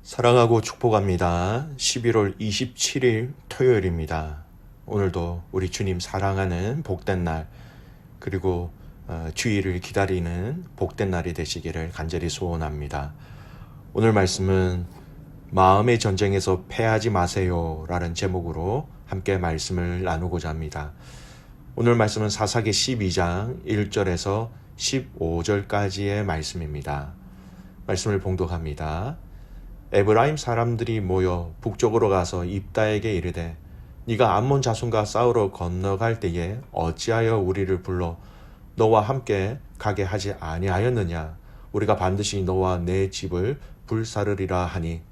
사랑하고 축복합니다. 11월 27일 토요일입니다. 오늘도 우리 주님 사랑하는 복된 날, 그리고 주일을 기다리는 복된 날이 되시기를 간절히 소원합니다. 오늘 말씀은 마음의 전쟁에서 패하지 마세요 라는 제목으로 함께 말씀을 나누고자 합니다. 오늘 말씀은 사사기 12장 1절에서 15절까지의 말씀입니다. 말씀을 봉독합니다. 에브라임 사람들이 모여 북쪽으로 가서 입다에게 이르되 네가 암몬 자손과 싸우러 건너갈 때에 어찌하여 우리를 불러 너와 함께 가게 하지 아니하였느냐. 우리가 반드시 너와 내 집을 불사르리라 하니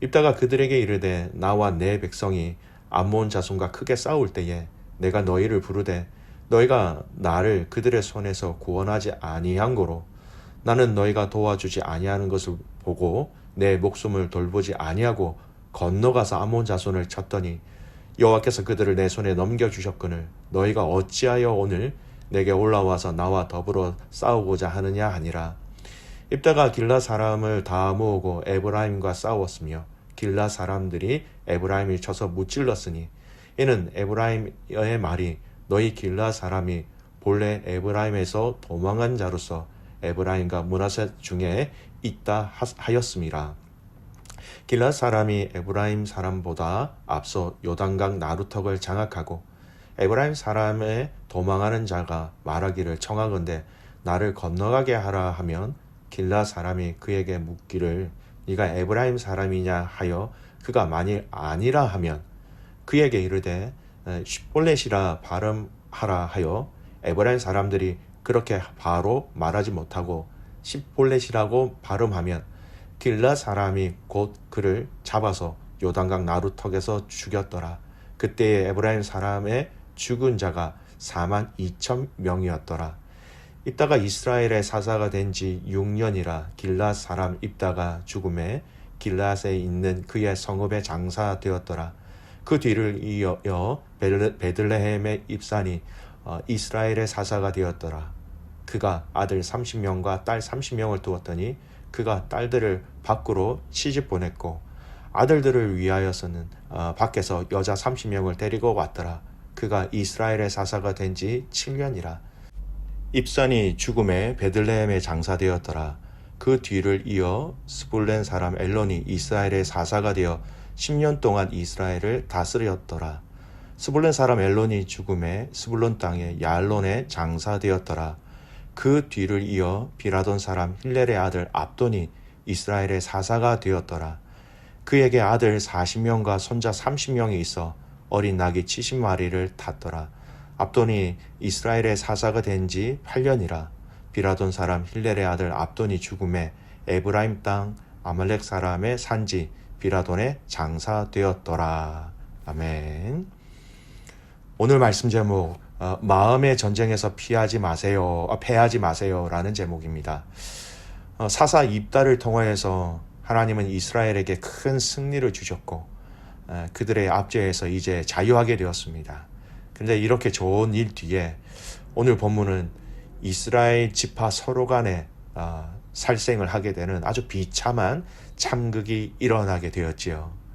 입다가 그들에게 이르되 나와 내 백성이 암몬 자손과 크게 싸울 때에 내가 너희를 부르되 너희가 나를 그들의 손에서 구원하지 아니한 고로 나는 너희가 도와주지 아니하는 것을 보고 내 목숨을 돌보지 아니하고 건너가서 암몬 자손을 쳤더니 여호와께서 그들을 내 손에 넘겨주셨거늘 너희가 어찌하여 오늘 내게 올라와서 나와 더불어 싸우고자 하느냐 하니라. 입다가 길라 사람을 다 모으고 에브라임과 싸웠으며 길라 사람들이 에브라임을 쳐서 무찔렀으니 이는 에브라임의 말이 너희 길라 사람이 본래 에브라임에서 도망한 자로서 에브라임과 므낫세 중에 있다 하였음이라. 길랏 사람이 에브라임 사람보다 앞서 요단강 나루턱을 장악하고 에브라임 사람의 도망하는 자가 말하기를 청하건대 나를 건너가게 하라 하면 길랏 사람이 그에게 묻기를 네가 에브라임 사람이냐 하여 그가 만일 아니라 하면 그에게 이르되 십볼렛이라 발음하라 하여 에브라임 사람들이 그렇게 바로 말하지 못하고 십볼렛이라고 발음하면 길랏 사람이 곧 그를 잡아서 요단강 나루턱에서 죽였더라. 그때의 에브라임 사람의 죽은 자가 42,000명이었더라. 입다가 이스라엘의 사사가 된 지 6년이라 길랏 사람 입다가 죽음에 길랏에 있는 그의 성읍에 장사되었더라. 그 뒤를 이어 베들레헴의 입산이 이스라엘의 사사가 되었더라. 그가 아들 30명과 딸 30명을 두었더니 그가 딸들을 밖으로 시집 보냈고 아들들을 위하여서는 밖에서 여자 30명을 데리고 왔더라. 그가 이스라엘의 사사가 된 지 7년이라. 입산이 죽음에 베들레헴에 장사되었더라. 그 뒤를 이어 스불렌 사람 엘론이 이스라엘의 사사가 되어 10년 동안 이스라엘을 다스렸더라. 스불렌 사람 엘론이 죽음에 스불론 땅에 야알론에 장사되었더라. 그 뒤를 이어 비라돈 사람 힐렐의 아들 압돈이 이스라엘의 사사가 되었더라. 그에게 아들 40명과 손자 30명이 있어 어린 낙이 70마리를 탔더라. 압돈이 이스라엘의 사사가 된 지 8년이라. 비라돈 사람 힐렐의 아들 압돈이 죽음에 에브라임 땅 아말렉 사람의 산지 비라돈에 장사되었더라. 아멘. 오늘 말씀 제목 마음의 전쟁에서 패하지 마세요 라는 제목입니다. 사사 입다를 통하여서 하나님은 이스라엘에게 큰 승리를 주셨고 그들의 압제에서 이제 자유하게 되었습니다. 그런데 이렇게 좋은 일 뒤에 오늘 본문은 이스라엘 지파 서로 간에 살생을 하게 되는 아주 비참한 참극이 일어나게 되었지요.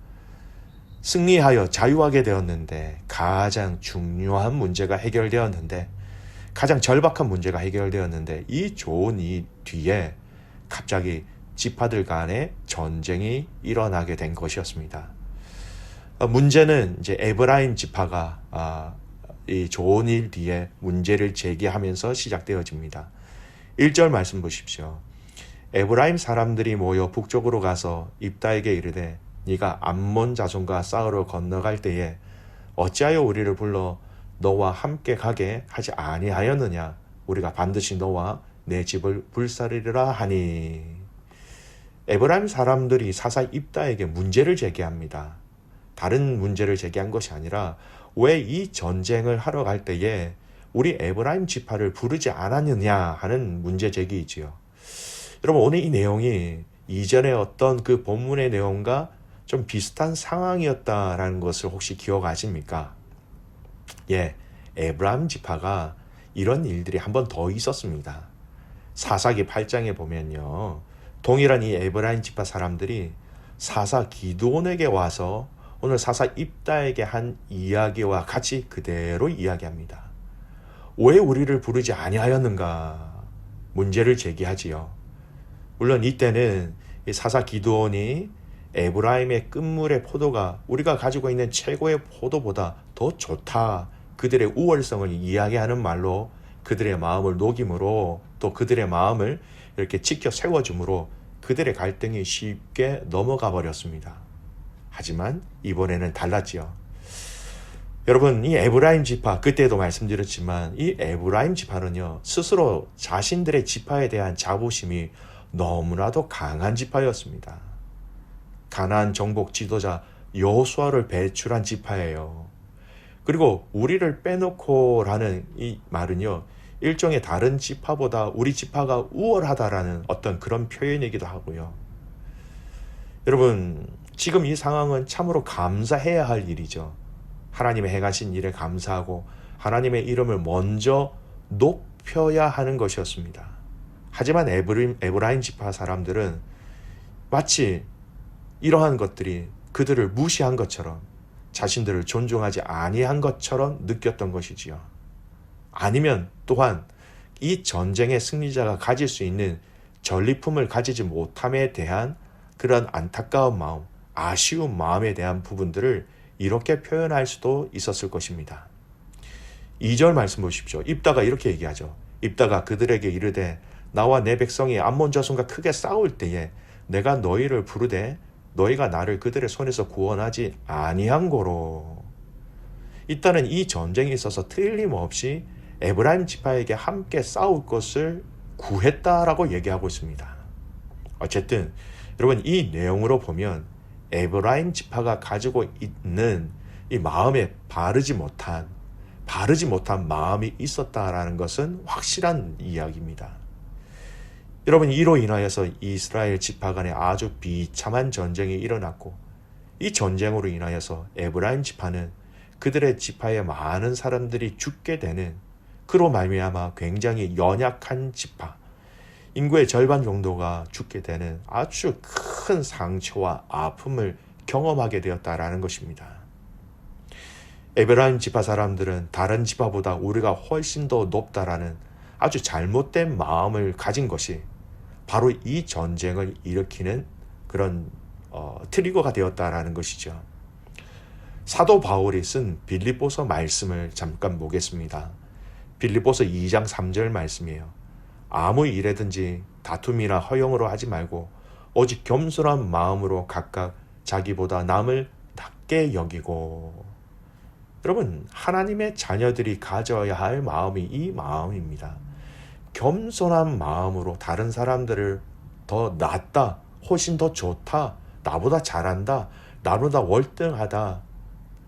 승리하여 자유하게 되었는데 가장 중요한 문제가 해결되었는데 가장 절박한 문제가 해결되었는데 이 좋은 이 뒤에 갑자기 지파들 간의 전쟁이 일어나게 된 것이었습니다. 문제는 이제 에브라임 지파가 이 좋은 일 뒤에 문제를 제기하면서 시작되어집니다. 1절 말씀 보십시오. 에브라임 사람들이 모여 북쪽으로 가서 입다에게 이르되 네가 암몬 자손과 싸우러 건너갈 때에 어찌하여 우리를 불러 너와 함께 가게 하지 아니하였느냐. 우리가 반드시 너와 내 집을 불사르리라 하니. 에브라임 사람들이 사사 입다에게 문제를 제기합니다. 다른 문제를 제기한 것이 아니라 왜 이 전쟁을 하러 갈 때에 우리 에브라임 지파를 부르지 않았느냐 하는 문제 제기이지요. 여러분, 오늘 이 내용이 이전에 어떤 그 본문의 내용과 좀 비슷한 상황이었다라는 것을 혹시 기억하십니까? 예, 에브라임 지파가 이런 일들이 한 번 더 있었습니다. 사사기 8장에 보면요, 동일한 이 에브라임 지파 사람들이 사사 기드온에게 와서 오늘 사사 입다에게 한 이야기와 같이 그대로 이야기합니다. 왜 우리를 부르지 아니하였는가? 문제를 제기하지요. 물론 이때는 이 사사 기드온이 에브라임의 끝물의 포도가 우리가 가지고 있는 최고의 포도보다 더 좋다. 그들의 우월성을 이야기하는 말로 그들의 마음을 녹임으로 또 그들의 마음을 이렇게 지켜 세워줌으로 그들의 갈등이 쉽게 넘어가 버렸습니다. 하지만 이번에는 달랐지요. 여러분, 이 에브라임 지파, 그때도 말씀드렸지만 이 에브라임 지파는요, 스스로 자신들의 지파에 대한 자부심이 너무나도 강한 지파였습니다. 가나안 정복 지도자 여호수아를 배출한 지파예요. 그리고 우리를 빼놓고라는 이 말은요, 일종의 다른 지파보다 우리 지파가 우월하다라는 어떤 그런 표현이기도 하고요. 여러분, 지금 이 상황은 참으로 감사해야 할 일이죠. 하나님의 행하신 일에 감사하고 하나님의 이름을 먼저 높여야 하는 것이었습니다. 하지만 에브라임 지파 사람들은 마치 이러한 것들이 그들을 무시한 것처럼 자신들을 존중하지 아니한 것처럼 느꼈던 것이지요. 아니면 또한 이 전쟁의 승리자가 가질 수 있는 전리품을 가지지 못함에 대한 그런 안타까운 마음, 아쉬운 마음에 대한 부분들을 이렇게 표현할 수도 있었을 것입니다. 2절 말씀 보십시오. 입다가 이렇게 얘기하죠. 입다가 그들에게 이르되 나와 내 백성이 암몬 자손과 크게 싸울 때에 내가 너희를 부르되 너희가 나를 그들의 손에서 구원하지 아니한 고로. 일단은 이 전쟁에 있어서 틀림없이 에브라임 지파에게 함께 싸울 것을 구했다라고 얘기하고 있습니다. 어쨌든 여러분, 이 내용으로 보면 에브라임 지파가 가지고 있는 이 마음에 바르지 못한 마음이 있었다라는 것은 확실한 이야기입니다. 여러분, 이로 인하여서 이스라엘 지파 간에 아주 비참한 전쟁이 일어났고 이 전쟁으로 인하여서 에브라임 지파는 그들의 지파의 많은 사람들이 죽게 되는, 그로 말미암아 굉장히 연약한 지파, 인구의 절반 정도가 죽게 되는 아주 큰 상처와 아픔을 경험하게 되었다라는 것입니다. 에브라임 지파 사람들은 다른 지파보다 우리가 훨씬 더 높다라는 아주 잘못된 마음을 가진 것이 바로 이 전쟁을 일으키는 그런 트리거가 되었다라는 것이죠. 사도 바울이 쓴 빌립보서 말씀을 잠깐 보겠습니다. 빌립보서 2장 3절 말씀이에요. 아무 일에든지 다툼이나 허용으로 하지 말고 오직 겸손한 마음으로 각각 자기보다 남을 낮게 여기고. 여러분, 하나님의 자녀들이 가져야 할 마음이 이 마음입니다. 겸손한 마음으로 다른 사람들을 더 낫다, 훨씬 더 좋다, 나보다 잘한다, 나보다 월등하다,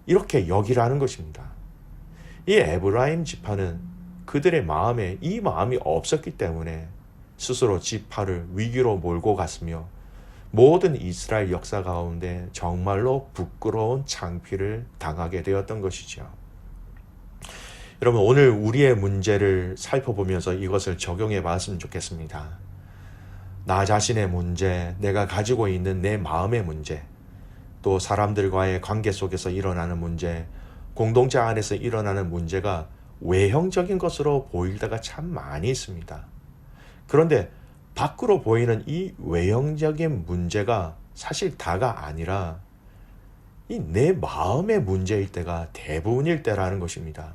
이렇게 여기라는 것입니다. 이 에브라임 지파는 그들의 마음에 이 마음이 없었기 때문에 스스로 지파를 위기로 몰고 갔으며 모든 이스라엘 역사 가운데 정말로 부끄러운 창피를 당하게 되었던 것이죠. 여러분, 오늘 우리의 문제를 살펴보면서 이것을 적용해 봤으면 좋겠습니다. 나 자신의 문제, 내가 가지고 있는 내 마음의 문제, 또 사람들과의 관계 속에서 일어나는 문제, 공동체 안에서 일어나는 문제가 외형적인 것으로 보일 때가 참 많이 있습니다. 그런데 밖으로 보이는 이 외형적인 문제가 사실 다가 아니라 이 내 마음의 문제일 때가 대부분일 때라는 것입니다.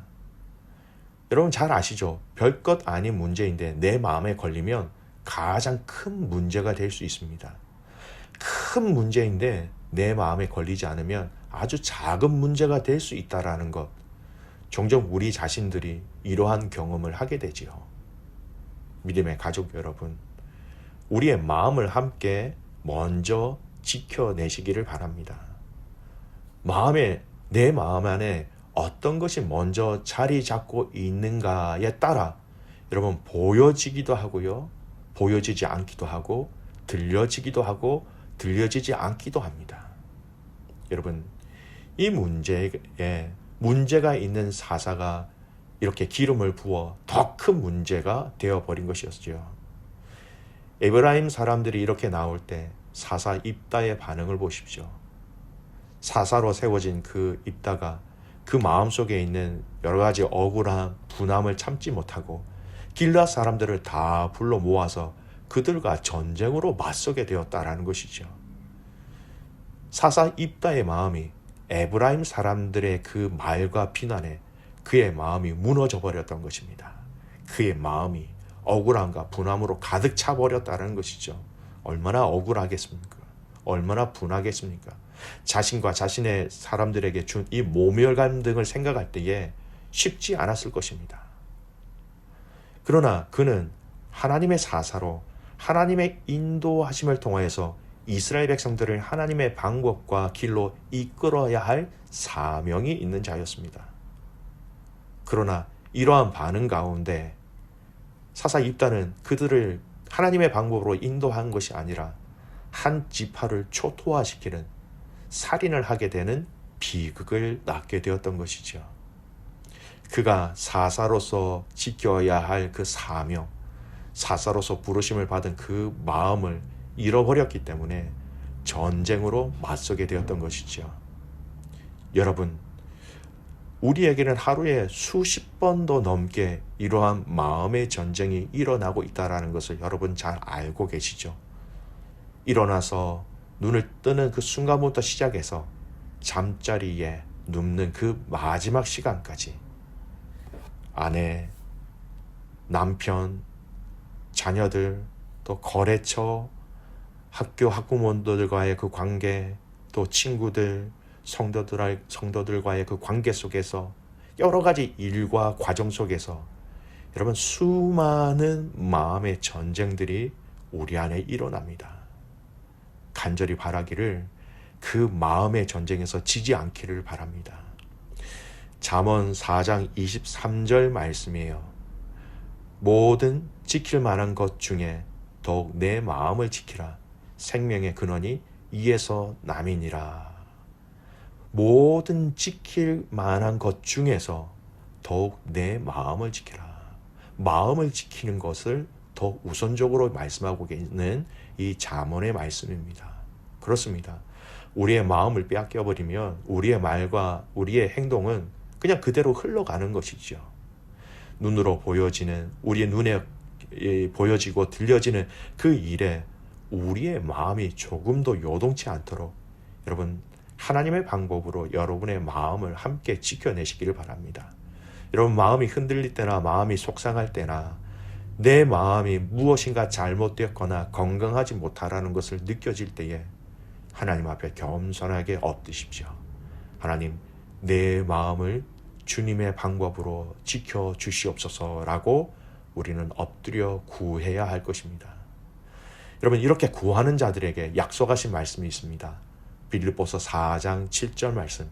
여러분 잘 아시죠? 별것 아닌 문제인데 내 마음에 걸리면 가장 큰 문제가 될 수 있습니다. 큰 문제인데 내 마음에 걸리지 않으면 아주 작은 문제가 될 수 있다는 것, 종종 우리 자신들이 이러한 경험을 하게 되지요. 믿음의 가족 여러분, 우리의 마음을 함께 먼저 지켜내시기를 바랍니다. 내 마음 안에 어떤 것이 먼저 자리 잡고 있는가에 따라 여러분 보여지기도 하고요, 보여지지 않기도 하고, 들려지기도 하고 들려지지 않기도 합니다. 여러분, 이 문제가 있는 사사가 이렇게 기름을 부어 더 큰 문제가 되어버린 것이었죠. 에브라임 사람들이 이렇게 나올 때 사사 입다의 반응을 보십시오. 사사로 세워진 그 입다가 그 마음속에 있는 여러 가지 억울함, 분함을 참지 못하고 길앗 사람들을 다 불러 모아서 그들과 전쟁으로 맞서게 되었다라는 것이죠. 사사 입다의 마음이 에브라임 사람들의 그 말과 비난에 그의 마음이 무너져 버렸던 것입니다. 그의 마음이 억울함과 분함으로 가득 차 버렸다는 것이죠. 얼마나 억울하겠습니까? 얼마나 분하겠습니까? 자신과 자신의 사람들에게 준 이 모멸감 등을 생각할 때에 쉽지 않았을 것입니다. 그러나 그는 하나님의 사사로 하나님의 인도하심을 통하여서 이스라엘 백성들을 하나님의 방법과 길로 이끌어야 할 사명이 있는 자였습니다. 그러나 이러한 반응 가운데 사사 입다는 그들을 하나님의 방법으로 인도한 것이 아니라 한 지파를 초토화시키는 살인을 하게 되는 비극을 낳게 되었던 것이죠. 그가 사사로서 지켜야 할 그 사명, 사사로서 부르심을 받은 그 마음을 잃어버렸기 때문에 전쟁으로 맞서게 되었던 것이죠. 여러분, 우리에게는 하루에 수십 번도 넘게 이러한 마음의 전쟁이 일어나고 있다는 것을 여러분 잘 알고 계시죠? 일어나서 눈을 뜨는 그 순간부터 시작해서 잠자리에 눕는 그 마지막 시간까지 아내, 남편, 자녀들, 또 거래처, 학교 학부모들과의 그 관계, 또 친구들, 성도들과의 그 관계 속에서 여러 가지 일과 과정 속에서 여러분 수많은 마음의 전쟁들이 우리 안에 일어납니다. 간절히 바라기를 그 마음의 전쟁에서 지지 않기를 바랍니다. 잠언 4장 23절 말씀이에요. 모든 지킬 만한 것 중에 더욱 내 마음을 지키라. 생명의 근원이 이에서 남이니라. 모든 지킬 만한 것 중에서 더욱 내 마음을 지키라. 마음을 지키는 것을 더 우선적으로 말씀하고 있는 이 잠언의 말씀입니다. 그렇습니다. 우리의 마음을 빼앗겨버리면 우리의 말과 우리의 행동은 그냥 그대로 흘러가는 것이죠. 눈으로 보여지는, 우리의 눈에 보여지고 들려지는 그 일에 우리의 마음이 조금도 요동치 않도록 여러분 하나님의 방법으로 여러분의 마음을 함께 지켜내시기를 바랍니다. 여러분 마음이 흔들릴 때나 마음이 속상할 때나 내 마음이 무엇인가 잘못되었거나 건강하지 못하라는 것을 느껴질 때에 하나님 앞에 겸손하게 엎드십시오. 하나님, 내 마음을 주님의 방법으로 지켜주시옵소서라고 우리는 엎드려 구해야 할 것입니다. 여러분 이렇게 구하는 자들에게 약속하신 말씀이 있습니다. 빌립보서 4장 7절 말씀.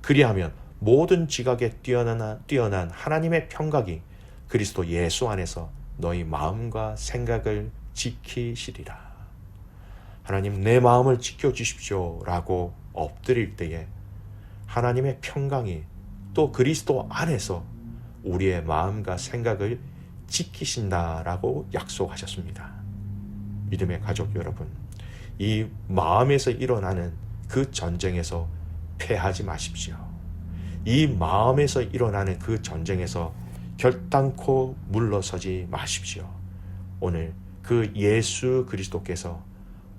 그리하면 모든 지각에 뛰어난 하나님의 평강이 그리스도 예수 안에서 너희 마음과 생각을 지키시리라. 하나님 내 마음을 지켜주십시오 라고 엎드릴 때에 하나님의 평강이 또 그리스도 안에서 우리의 마음과 생각을 지키신다라고 약속하셨습니다. 믿음의 가족 여러분, 이 마음에서 일어나는 그 전쟁에서 패하지 마십시오. 이 마음에서 일어나는 그 전쟁에서 결단코 물러서지 마십시오. 오늘 그 예수 그리스도께서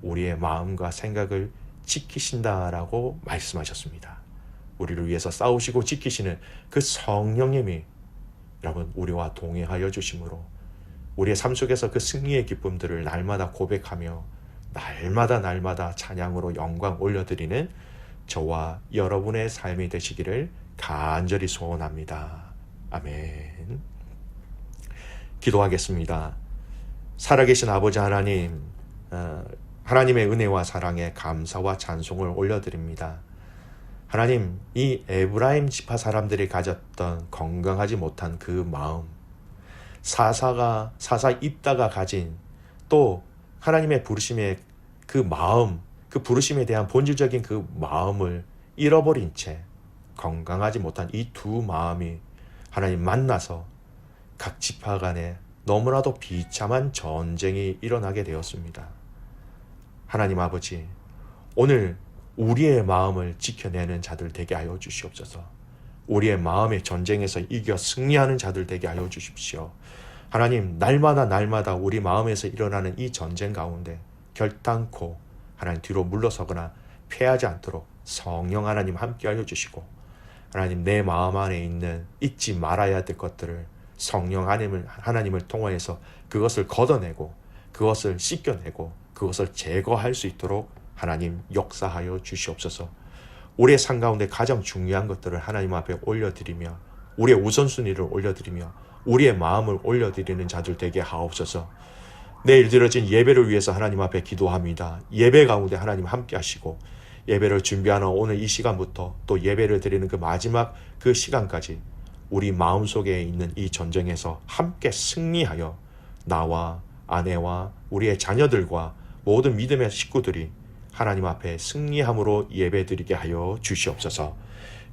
우리의 마음과 생각을 지키신다라고 말씀하셨습니다. 우리를 위해서 싸우시고 지키시는 그 성령님이 여러분 우리와 동행하여 주심으로 우리의 삶 속에서 그 승리의 기쁨들을 날마다 고백하며 날마다 찬양으로 영광 올려드리는 저와 여러분의 삶이 되시기를 간절히 소원합니다. 아멘. 기도하겠습니다. 살아계신 아버지 하나님, 하나님의 은혜와 사랑에 감사와 찬송을 올려드립니다. 하나님, 이 에브라임 지파 사람들이 가졌던 건강하지 못한 그 마음, 사사 입다가 가진 또 하나님의 부르심의 그 마음, 그 부르심에 대한 본질적인 그 마음을 잃어버린 채 건강하지 못한 이 두 마음이 하나님 만나서 각 지파 간에 너무나도 비참한 전쟁이 일어나게 되었습니다. 하나님 아버지, 오늘 우리의 마음을 지켜내는 자들 되게 하여 주시옵소서. 우리의 마음의 전쟁에서 이겨 승리하는 자들 되게 하여 주십시오. 하나님, 날마다 우리 마음에서 일어나는 이 전쟁 가운데 결단코 하나님 뒤로 물러서거나 패하지 않도록 성령 하나님 함께 하여 주시고, 하나님 내 마음 안에 있는 잊지 말아야 될 것들을 성령 하나님을 통하여서 그것을 걷어내고 그것을 씻겨내고 그것을 제거할 수 있도록 하나님 역사하여 주시옵소서. 우리의 삶 가운데 가장 중요한 것들을 하나님 앞에 올려드리며 우리의 우선순위를 올려드리며 우리의 마음을 올려드리는 자들 되게 하옵소서. 내일 드려진 예배를 위해서 하나님 앞에 기도합니다. 예배 가운데 하나님 함께 하시고, 예배를 준비하는 오늘 이 시간부터 또 예배를 드리는 그 마지막 그 시간까지 우리 마음속에 있는 이 전쟁에서 함께 승리하여 나와 아내와 우리의 자녀들과 모든 믿음의 식구들이 하나님 앞에 승리함으로 예배드리게 하여 주시옵소서.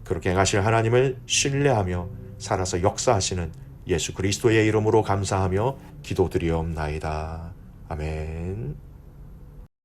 그렇게 하실 하나님을 신뢰하며 살아서 역사하시는 예수 그리스도의 이름으로 감사하며 기도드리옵나이다. 아멘.